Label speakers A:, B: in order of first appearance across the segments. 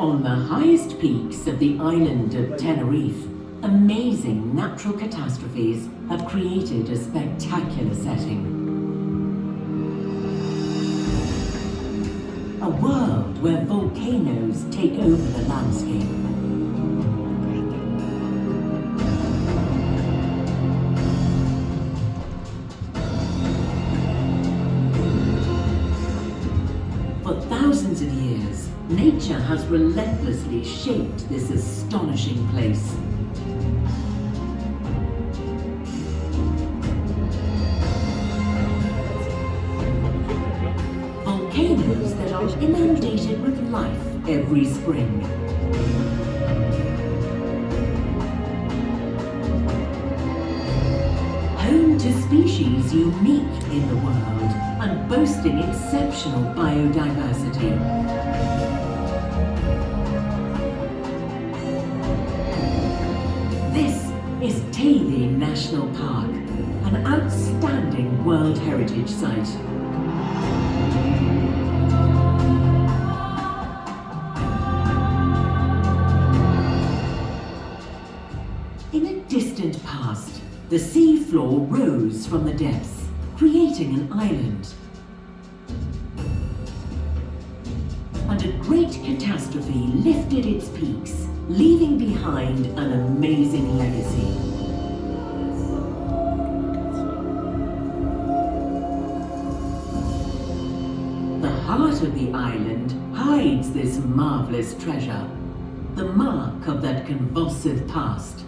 A: On the highest peaks of the island of Tenerife, amazing natural catastrophes have created a spectacular setting. A world where volcanoes take over the landscape. For thousands of years, nature has relentlessly shaped this astonishing place. Volcanoes that are inundated with life every spring. Home to species unique in the world and boasting exceptional biodiversity. This is Teide National Park, an outstanding World Heritage Site. In a distant past, the sea floor rose from the depths, creating an island. And a great catastrophe lifted its peaks, leaving behind an amazing legacy. The heart of the island hides this marvelous treasure, the mark of that convulsive past.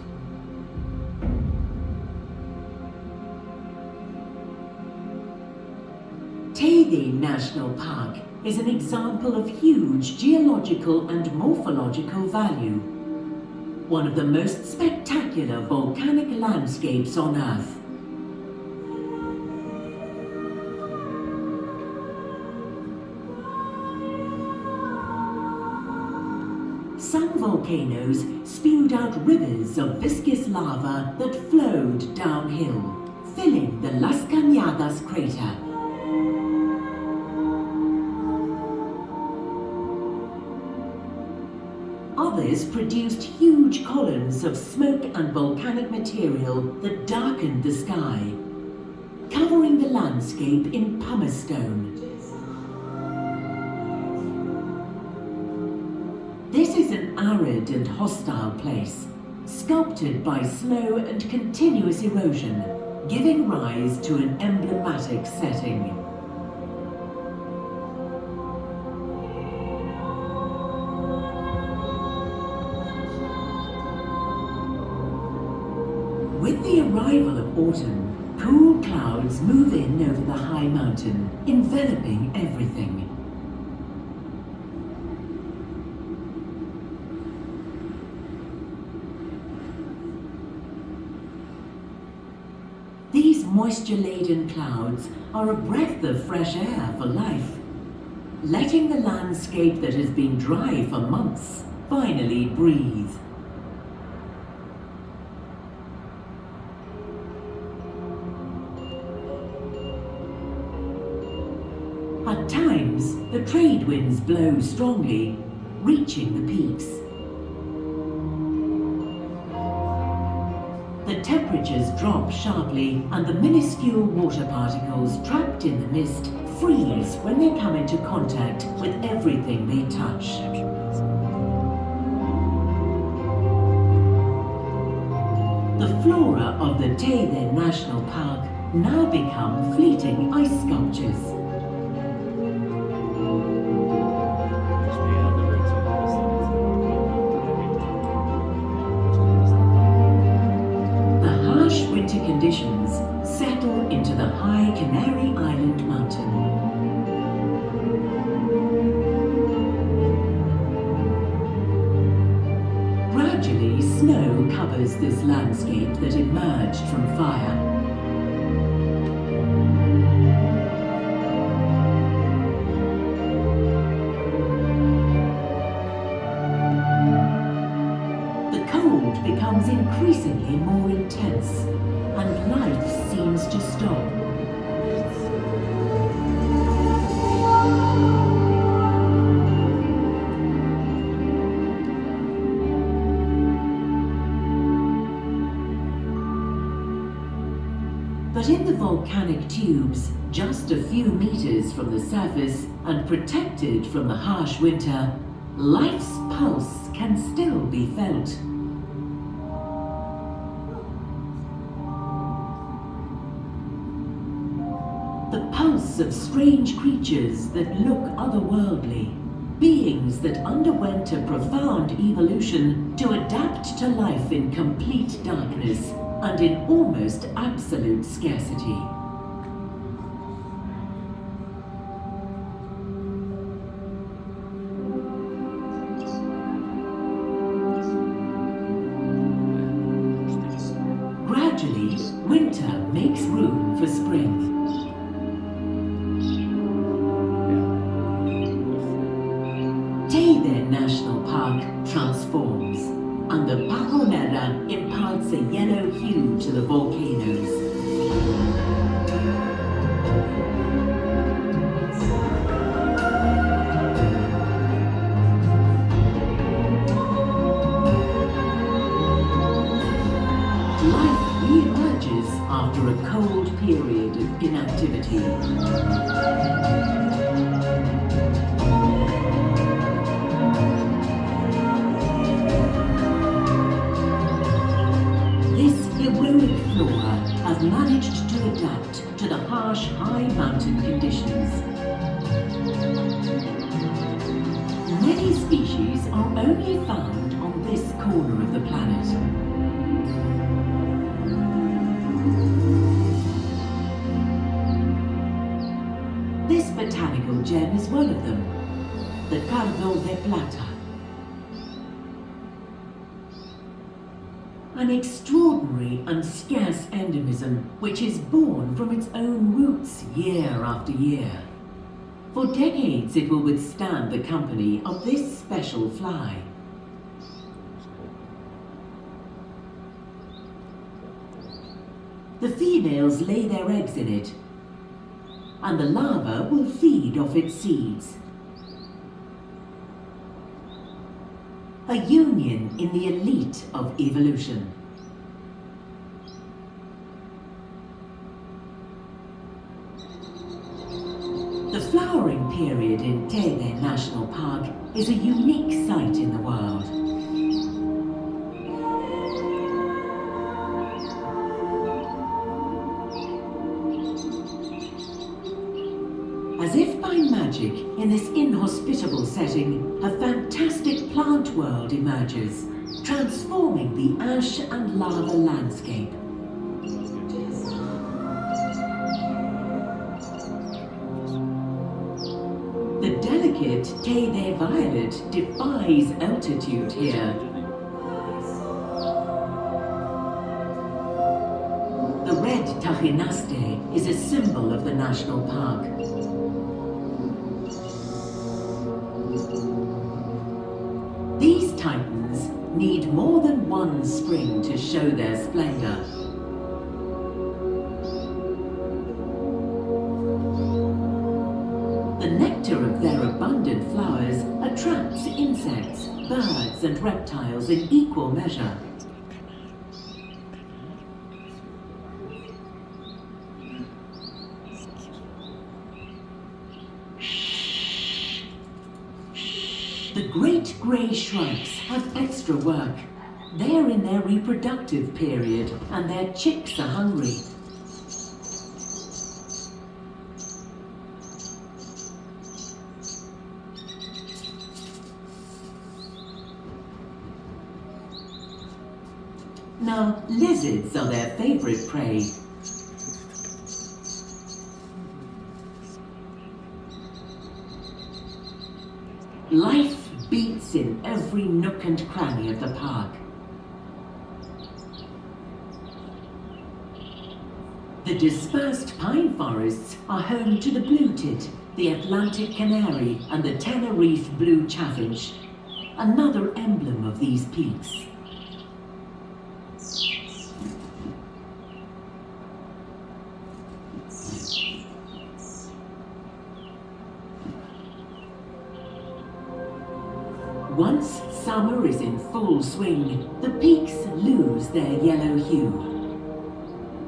A: Teide National Park is an example of huge geological and morphological value. One of the most spectacular volcanic landscapes on Earth. Some volcanoes spewed out rivers of viscous lava that flowed downhill, filling the Las Cañadas crater. Others produced huge columns of smoke and volcanic material that darkened the sky, covering the landscape in pumice stone. This is an arid and hostile place, sculpted by slow and continuous erosion, giving rise to an emblematic setting. With the arrival of autumn, cool clouds move in over the high mountain, enveloping everything. These moisture-laden clouds are a breath of fresh air for life, letting the landscape that has been dry for months finally breathe. At times, the trade winds blow strongly, reaching the peaks. The temperatures drop sharply and the minuscule water particles trapped in the mist freeze when they come into contact with everything they touch. The flora of the Teide National Park now become fleeting ice sculptures. Winter conditions settle into the high Canary Island mountain. Gradually, snow covers this landscape that emerged from fire. The cold becomes increasingly more intense, and life seems to stop. volcanic tubes, just a few meters from the surface and protected from the harsh winter, life's pulse can still be felt. The pulse of strange creatures that look otherworldly, beings that underwent a profound evolution to adapt to life in complete darkness and in almost absolute scarcity. Gradually, winter makes room for spring. Teide National Park transforms, and the Pajonera imparts a yellow hue to the volcanoes. Life re-emerges after a cold period of inactivity. Heroic flora have managed to adapt to the harsh high mountain conditions. Many species are only found on this corner of the planet. This botanical gem is one of them, the Cardo de Plata. An extraordinary and scarce endemism which is born from its own roots year after year. For decades it will withstand the company of this special fly. The females lay their eggs in it, and the larva will feed off its seeds. A union in the elite of evolution. The flowering period in Teide National Park is a unique sight in the world. As if by magic, in this inhospitable setting, a fantastic plant world emerges, transforming the ash and lava landscape. The delicate Teide violet defies altitude here. The red Tajinaste is a symbol of the national park. These titans need more than one spring to show their splendor. The nectar of their abundant flowers attracts insects, birds, and reptiles in equal measure. The great grey shrubs have extra work. They're in their reproductive period and their chicks are hungry. Now, lizards are their favorite prey. Life beats in every nook and cranny of the park. The dispersed pine forests are home to the blue tit, the Atlantic canary, and the Tenerife blue chaffinch, another emblem of these peaks. Once summer is in full swing, the peaks lose their yellow hue.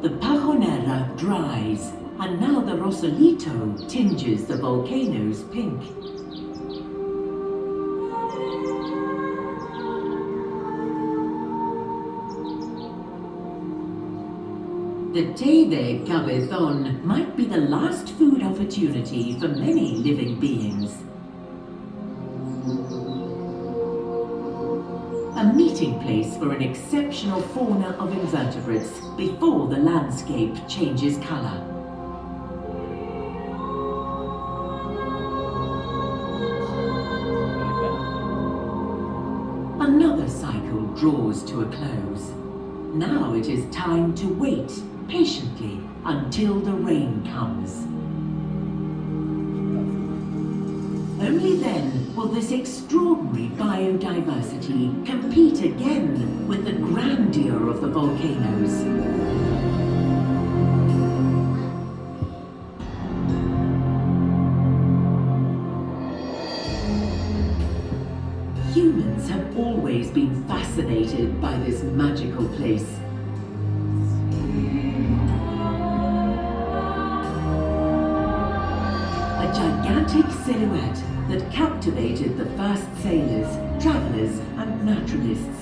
A: The Pajonera dries, and now the Rosolito tinges the volcanoes pink. The Teide cabezon might be the last food opportunity for many living beings. A meeting place for an exceptional fauna of invertebrates before the landscape changes color. Another cycle draws to a close. Now it is time to wait patiently until the rain comes. Only then will this extraordinary biodiversity compete again with the grandeur of the volcanoes. Humans have always been fascinated by this magical place. A gigantic silhouette that captivated the first sailors, travelers, and naturalists.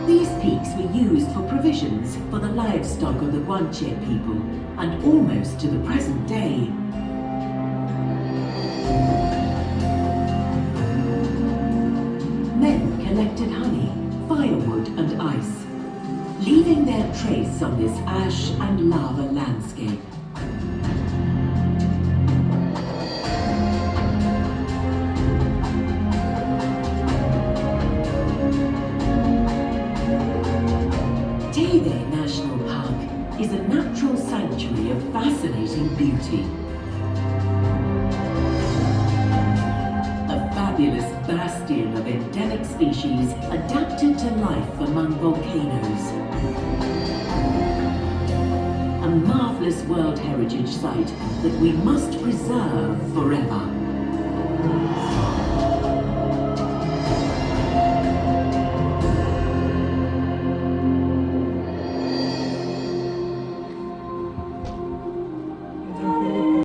A: These peaks were used for provisions for the livestock of the Guanche people, and almost to the present day. Men collected honey, firewood, and ice, leaving their trace on this ash and lava landscape. Teide National Park is a natural sanctuary of fascinating beauty. A fabulous bastion of endemic species adapted to life among volcanoes. A marvelous World Heritage Site that we must preserve forever.